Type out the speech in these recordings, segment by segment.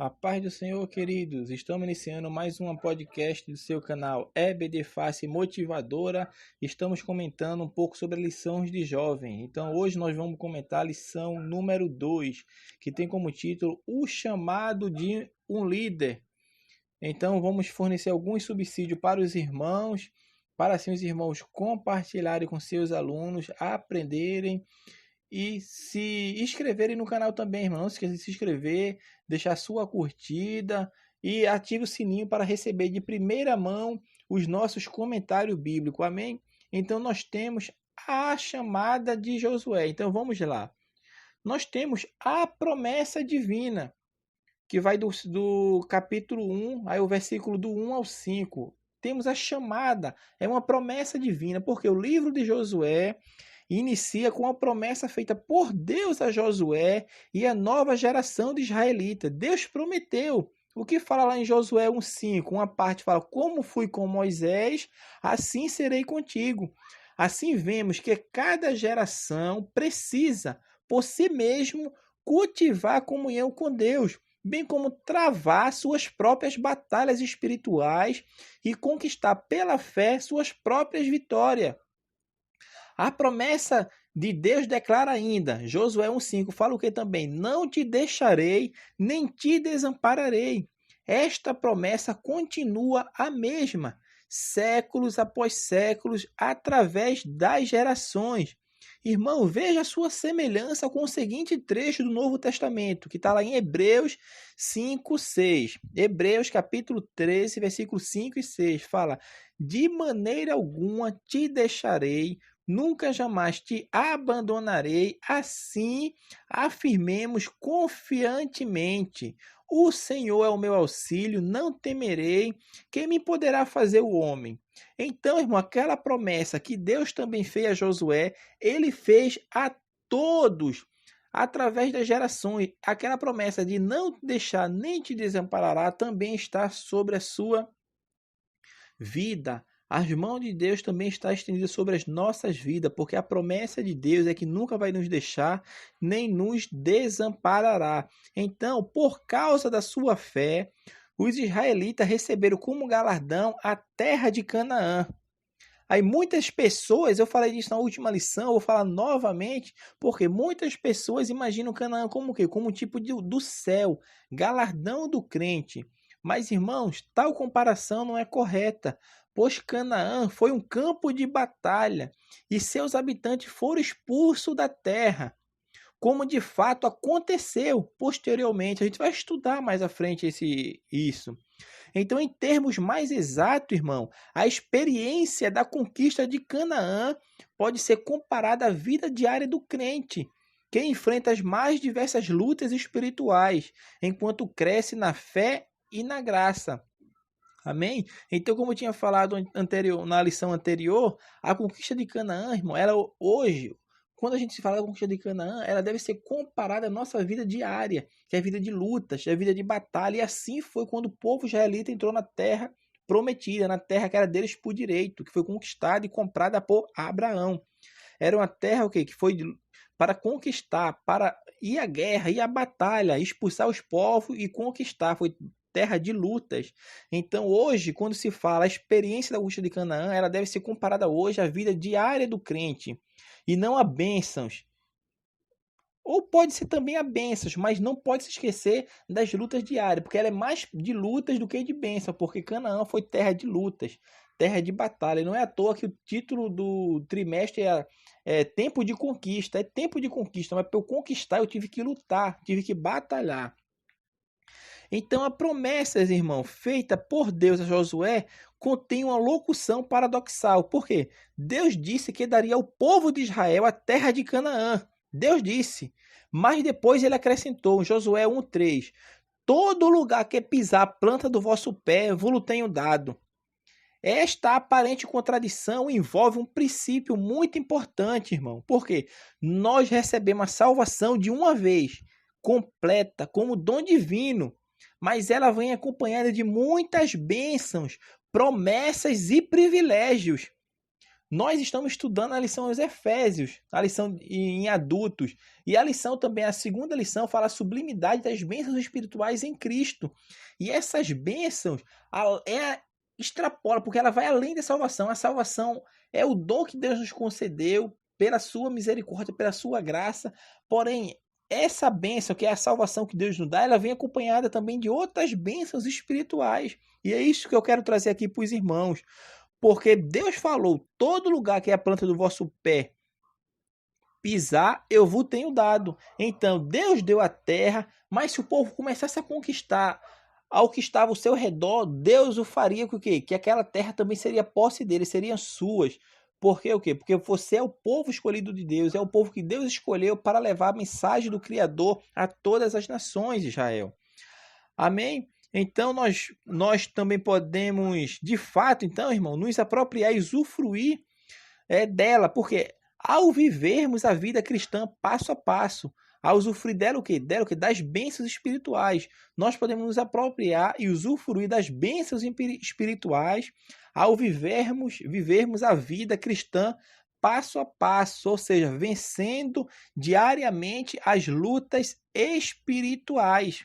A paz do Senhor, queridos. Estamos iniciando mais um podcast do seu canal EBD Face Motivadora. Estamos comentando um pouco sobre lições de jovem. Então, hoje nós vamos comentar a lição número 2, que tem como título O Chamado de um Líder. Então, vamos fornecer alguns subsídios para os irmãos, para assim os irmãos compartilharem com seus alunos, aprenderem e se inscreverem no canal também, irmão. Não se esqueça de se inscrever, deixar sua curtida e ative o sininho para receber de primeira mão os nossos comentários bíblicos. Amém? Então nós temos a chamada de Josué. Então vamos lá. Nós temos a promessa divina, que vai do capítulo 1, aí o versículo do 1 ao 5. Temos a chamada, é uma promessa divina, porque o livro de Josué inicia com a promessa feita por Deus a Josué e a nova geração de israelitas. Deus prometeu. O que fala lá em Josué 1,5? Uma parte fala, como fui com Moisés, assim serei contigo. Assim vemos que cada geração precisa, por si mesmo, cultivar a comunhão com Deus, bem como travar suas próprias batalhas espirituais e conquistar pela fé suas próprias vitórias. A promessa de Deus declara ainda, Josué 1,5, fala o que também? Não te deixarei, nem te desampararei. Esta promessa continua a mesma, séculos após séculos, através das gerações. Irmão, veja a sua semelhança com o seguinte trecho do Novo Testamento, que está lá em Hebreus 5, 6. Hebreus capítulo 13, versículos 5 e 6, fala, de maneira alguma te deixarei, nunca jamais te abandonarei, assim afirmemos confiantemente. O Senhor é o meu auxílio, não temerei. Quem me poderá fazer o homem? Então, irmão, aquela promessa que Deus também fez a Josué, ele fez a todos, através das gerações. Aquela promessa de não te deixar nem te desamparará também está sobre a sua vida. As mãos de Deus também está estendida sobre as nossas vidas, porque a promessa de Deus é que nunca vai nos deixar, nem nos desamparará. Então, por causa da sua fé, os israelitas receberam como galardão a terra de Canaã. Aí muitas pessoas, eu falei disso na última lição, eu vou falar novamente, porque muitas pessoas imaginam Canaã como o quê? Como um tipo do céu, galardão do crente. Mas, irmãos, tal comparação não é correta, pois Canaã foi um campo de batalha e seus habitantes foram expulsos da terra, como de fato aconteceu posteriormente. A gente vai estudar mais à frente isso. Então, em termos mais exatos, irmão, a experiência da conquista de Canaã pode ser comparada à vida diária do crente, que enfrenta as mais diversas lutas espirituais, enquanto cresce na fé e na graça. Amém? Então, como eu tinha falado na lição anterior, a conquista de Canaã, irmão, ela hoje, quando a gente se fala da conquista de Canaã, ela deve ser comparada à nossa vida diária, que é a vida de lutas, é a vida de batalha. E assim foi quando o povo israelita entrou na terra prometida, na terra que era deles por direito, que foi conquistada e comprada por Abraão. Era uma terra o quê? Que foi para conquistar, para ir à guerra, ir à batalha, expulsar os povos e conquistar. Foi terra de lutas. Então, hoje, quando se fala a experiência da conquista de Canaã, ela deve ser comparada hoje à vida diária do crente e não a bênçãos. Ou pode ser também a bênçãos, mas não pode se esquecer das lutas diárias, porque ela é mais de lutas do que de bênção, porque Canaã foi terra de lutas, terra de batalha. Não é à toa que o título do trimestre é tempo de conquista. É tempo de conquista, mas para eu conquistar eu tive que lutar, tive que batalhar. Então, a promessa, irmão, feita por Deus a Josué, contém uma locução paradoxal. Por quê? Deus disse que daria ao povo de Israel a terra de Canaã. Deus disse. Mas depois ele acrescentou, em Josué 1,3, todo lugar que pisar a planta do vosso pé, vos tenho dado. Esta aparente contradição envolve um princípio muito importante, irmão. Por quê? Nós recebemos a salvação de uma vez, completa, como dom divino. Mas ela vem acompanhada de muitas bênçãos, promessas e privilégios. Nós estamos estudando a lição aos Efésios, a lição em adultos. E a lição também, a segunda lição, fala a sublimidade das bênçãos espirituais em Cristo. E essas bênçãos extrapola, porque ela vai além da salvação. A salvação é o dom que Deus nos concedeu pela sua misericórdia, pela sua graça. Porém, essa bênção, que é a salvação que Deus nos dá, ela vem acompanhada também de outras bênçãos espirituais. E é isso que eu quero trazer aqui para os irmãos. Porque Deus falou, todo lugar que é a planta do vosso pé pisar, eu vos tenho dado. Então, Deus deu a terra, mas se o povo começasse a conquistar ao que estava ao seu redor, Deus o faria com o quê? Que aquela terra também seria posse dele, seriam suas. Por quê? O quê? Porque você é o povo escolhido de Deus, é o povo que Deus escolheu para levar a mensagem do Criador a todas as nações de Israel. Amém? Então, nós também podemos, de fato, então, irmão, nos apropriar e usufruir dela, porque ao vivermos a vida cristã passo a passo, ao usufruir dela o quê? Dela o quê? Das bênçãos espirituais. Nós podemos nos apropriar e usufruir das bênçãos espirituais ao vivermos a vida cristã passo a passo, ou seja, vencendo diariamente as lutas espirituais.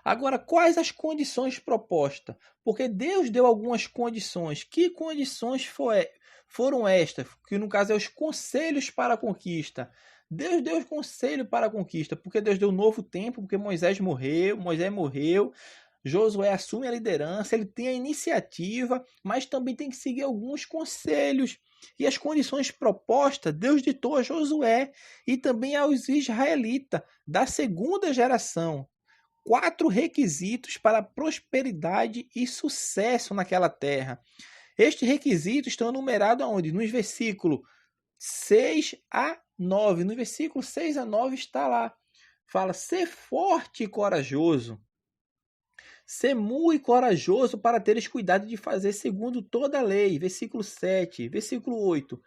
Agora, quais as condições propostas? Porque Deus deu algumas condições. Que condições foram estas? Que no caso é os conselhos para a conquista. Deus deu os conselhos para a conquista, porque Deus deu um novo tempo, porque Moisés morreu, Josué assume a liderança, ele tem a iniciativa, mas também tem que seguir alguns conselhos. E as condições propostas, Deus ditou a Josué e também aos israelitas da segunda geração. 4 requisitos para prosperidade e sucesso naquela terra. Estes requisitos estão numerados aonde? Nos versículos 6 a 9. No versículo 6 a 9 está lá. Fala, ser forte e corajoso. Ser muito corajoso para teres cuidado de fazer segundo toda a lei. Versículo 7. Versículo 8.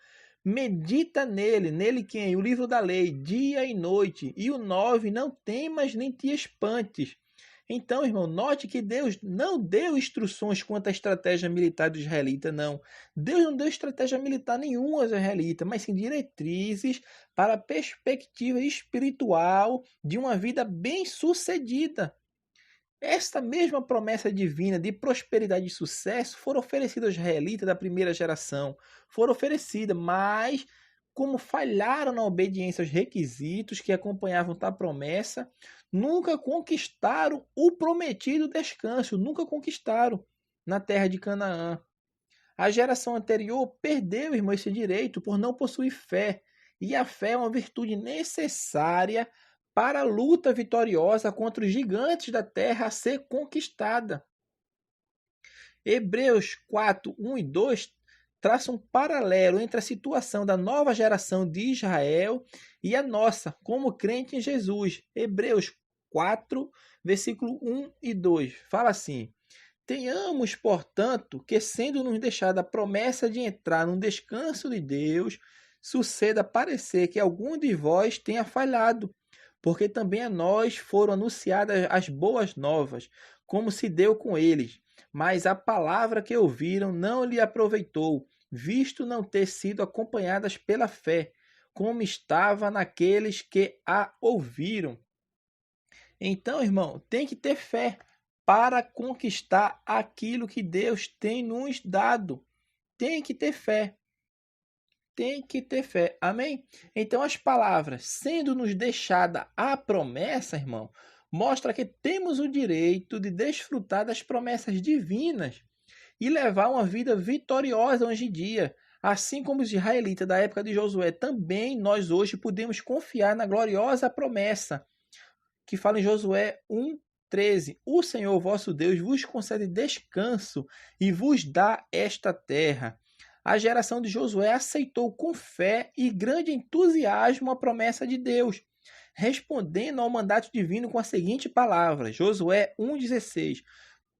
Medita nele quem? O livro da lei, dia e noite. E o 9, não temas nem te espantes. Então, irmão, note que Deus não deu instruções quanto à estratégia militar do israelita, não. Deus não deu estratégia militar nenhuma aos israelitas, mas sim diretrizes para a perspectiva espiritual de uma vida bem-sucedida. Esta mesma promessa divina de prosperidade e sucesso foram oferecidas aos israelitas da primeira geração. Foram oferecidas, mas como falharam na obediência aos requisitos que acompanhavam tal promessa, nunca conquistaram o prometido descanso, nunca conquistaram na terra de Canaã. A geração anterior perdeu, irmão, esse direito por não possuir fé. E a fé é uma virtude necessária para a luta vitoriosa contra os gigantes da terra a ser conquistada. Hebreus 4, 1 e 2 traça um paralelo entre a situação da nova geração de Israel e a nossa, como crente em Jesus. Hebreus 4, versículo 1 e 2. Fala assim: tenhamos, portanto, que sendo-nos deixada a promessa de entrar no descanso de Deus, suceda parecer que algum de vós tenha falhado, porque também a nós foram anunciadas as boas novas, como se deu com eles. Mas a palavra que ouviram não lhe aproveitou, visto não ter sido acompanhadas pela fé, como estava naqueles que a ouviram. Então, irmão, tem que ter fé para conquistar aquilo que Deus tem nos dado. Tem que ter fé. Tem que ter fé. Amém? Então, as palavras, sendo nos deixada a promessa, irmão, mostra que temos o direito de desfrutar das promessas divinas e levar uma vida vitoriosa hoje em dia. Assim como os israelitas da época de Josué, também nós hoje podemos confiar na gloriosa promessa que fala em Josué 1:13. O Senhor vosso Deus vos concede descanso e vos dá esta terra. A geração de Josué aceitou com fé e grande entusiasmo a promessa de Deus, respondendo ao mandato divino com a seguinte palavra, Josué 1:16.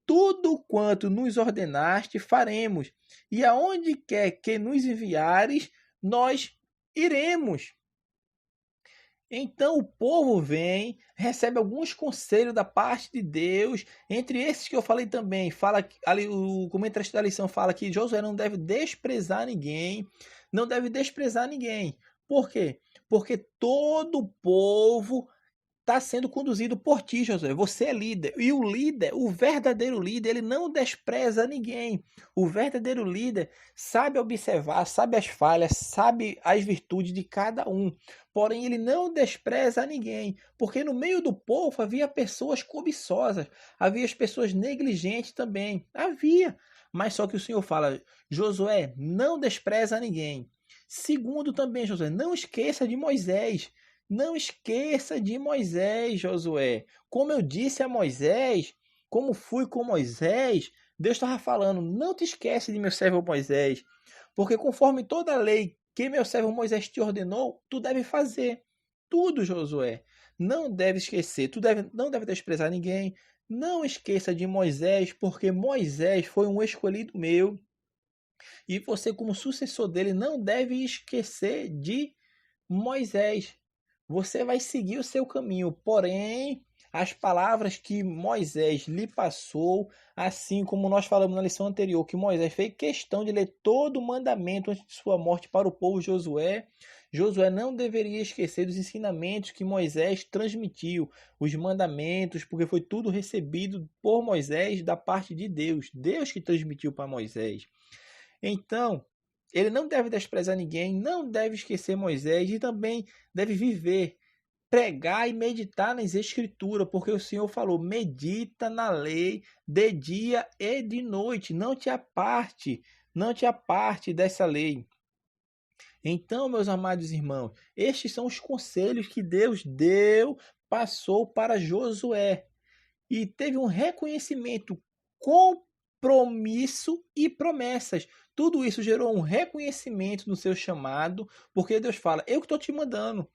Tudo quanto nos ordenaste faremos, e aonde quer que nos enviares, nós iremos. Então o povo vem, recebe alguns conselhos da parte de Deus, entre esses que eu falei também, fala ali o comentarista da lição fala que Josué não deve desprezar ninguém, não deve desprezar ninguém. Por quê? Porque todo o povo está sendo conduzido por ti, Josué. Você é líder. E o líder, o verdadeiro líder, ele não despreza ninguém. O verdadeiro líder sabe observar, sabe as falhas, sabe as virtudes de cada um. Porém, ele não despreza ninguém. Porque no meio do povo havia pessoas cobiçosas, havia as pessoas negligentes também. Havia. Mas só que o Senhor fala, Josué, não despreza ninguém. Segundo também, Josué, não esqueça de Moisés. Não esqueça de Moisés, Josué. Como eu disse a Moisés, como fui com Moisés, Deus estava falando, não te esquece de meu servo Moisés, porque conforme toda a lei que meu servo Moisés te ordenou, tu deve fazer tudo, Josué. Não deve esquecer, não deve desprezar ninguém. Não esqueça de Moisés, porque Moisés foi um escolhido meu, e você, como sucessor dele, não deve esquecer de Moisés. Você vai seguir o seu caminho, porém, as palavras que Moisés lhe passou, assim como nós falamos na lição anterior, que Moisés fez questão de ler todo o mandamento antes de sua morte para o povo Josué. Josué não deveria esquecer dos ensinamentos que Moisés transmitiu, os mandamentos, porque foi tudo recebido por Moisés da parte de Deus, Deus que transmitiu para Moisés. Então, ele não deve desprezar ninguém, não deve esquecer Moisés e também deve viver, pregar e meditar nas Escrituras, porque o Senhor falou: medita na lei de dia e de noite, não te aparte dessa lei. Então, meus amados irmãos, estes são os conselhos que Deus deu, passou para Josué. E teve um reconhecimento, compromisso e promessas. Tudo isso gerou um reconhecimento no seu chamado, porque Deus fala: eu que estou te mandando.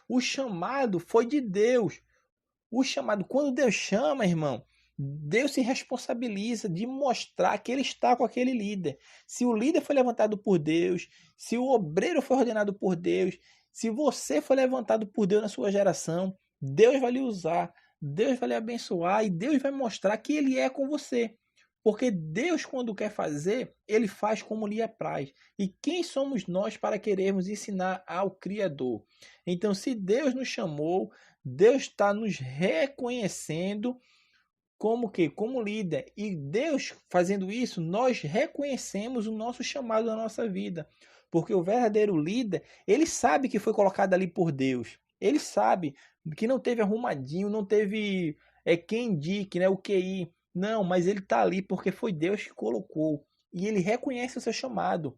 O chamado foi de Deus. O chamado, quando Deus chama, irmão, Deus se responsabiliza de mostrar que ele está com aquele líder. Se o líder foi levantado por Deus, se o obreiro foi ordenado por Deus, se você foi levantado por Deus na sua geração, Deus vai lhe usar, Deus vai lhe abençoar e Deus vai mostrar que ele é com você. Porque Deus, quando quer fazer, ele faz como lhe apraz. E quem somos nós para querermos ensinar ao Criador? Então, se Deus nos chamou, Deus está nos reconhecendo como que? Como líder. E Deus fazendo isso, nós reconhecemos o nosso chamado na nossa vida. Porque o verdadeiro líder, ele sabe que foi colocado ali por Deus. Ele sabe que não teve arrumadinho, não teve quem indique, né, o QI. Não, mas ele está ali porque foi Deus que colocou. E ele reconhece o seu chamado.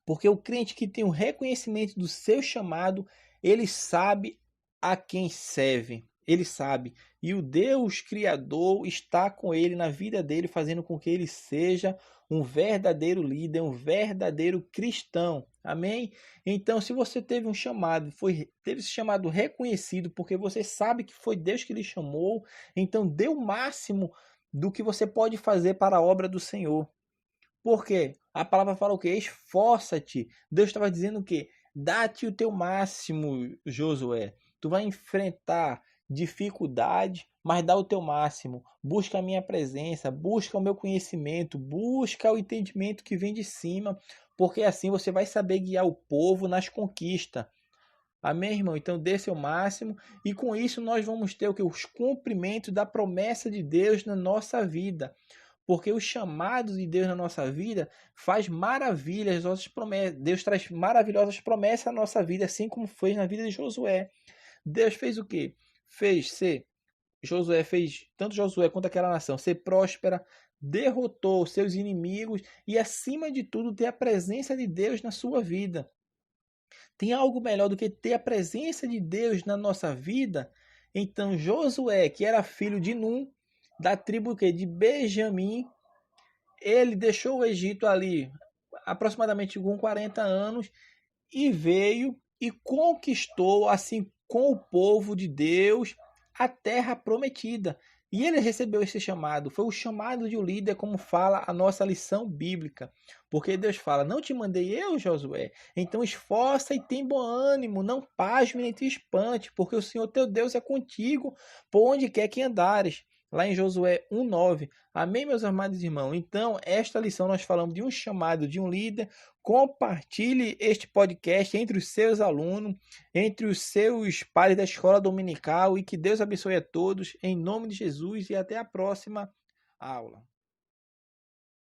Porque o crente que tem o reconhecimento do seu chamado, ele sabe a quem serve. Ele sabe. E o Deus Criador está com ele na vida dele, fazendo com que ele seja um verdadeiro líder, um verdadeiro cristão. Amém? Então, se você teve um chamado, teve esse chamado reconhecido, porque você sabe que foi Deus que lhe chamou, então dê o máximo do que você pode fazer para a obra do Senhor. Por quê? A palavra fala o quê? Esforça-te. Deus estava dizendo o quê? Dá-te o teu máximo, Josué. Tu vai enfrentar dificuldade, mas dá o teu máximo. Busca a minha presença, busca o meu conhecimento, busca o entendimento que vem de cima, porque assim você vai saber guiar o povo nas conquistas. Amém, irmão? Então dê seu máximo e com isso nós vamos ter o que? Os cumprimentos da promessa de Deus na nossa vida. Porque o chamado de Deus na nossa vida faz maravilhas, nossas promessas. Deus traz maravilhosas promessas à nossa vida, assim como fez na vida de Josué. Deus fez o quê? Josué fez, tanto Josué quanto aquela nação, ser próspera, derrotou seus inimigos e, acima de tudo, ter a presença de Deus na sua vida. Tem algo melhor do que ter a presença de Deus na nossa vida? Então, Josué, que era filho de Num, da tribo de Benjamim, ele deixou o Egito ali aproximadamente com 40 anos e veio e conquistou, assim com o povo de Deus, a terra prometida. E ele recebeu esse chamado, foi o chamado de um líder, como fala a nossa lição bíblica. Porque Deus fala, não te mandei eu, Josué, então esforça e tem bom ânimo, não pasme nem te espante, porque o Senhor teu Deus é contigo, por onde quer que andares. Lá em Josué 1:9. Amém, meus amados irmãos? Então, esta lição nós falamos de um chamado de um líder. Compartilhe este podcast entre os seus alunos, entre os seus pares da escola dominical, e que Deus abençoe a todos, em nome de Jesus, e até a próxima aula.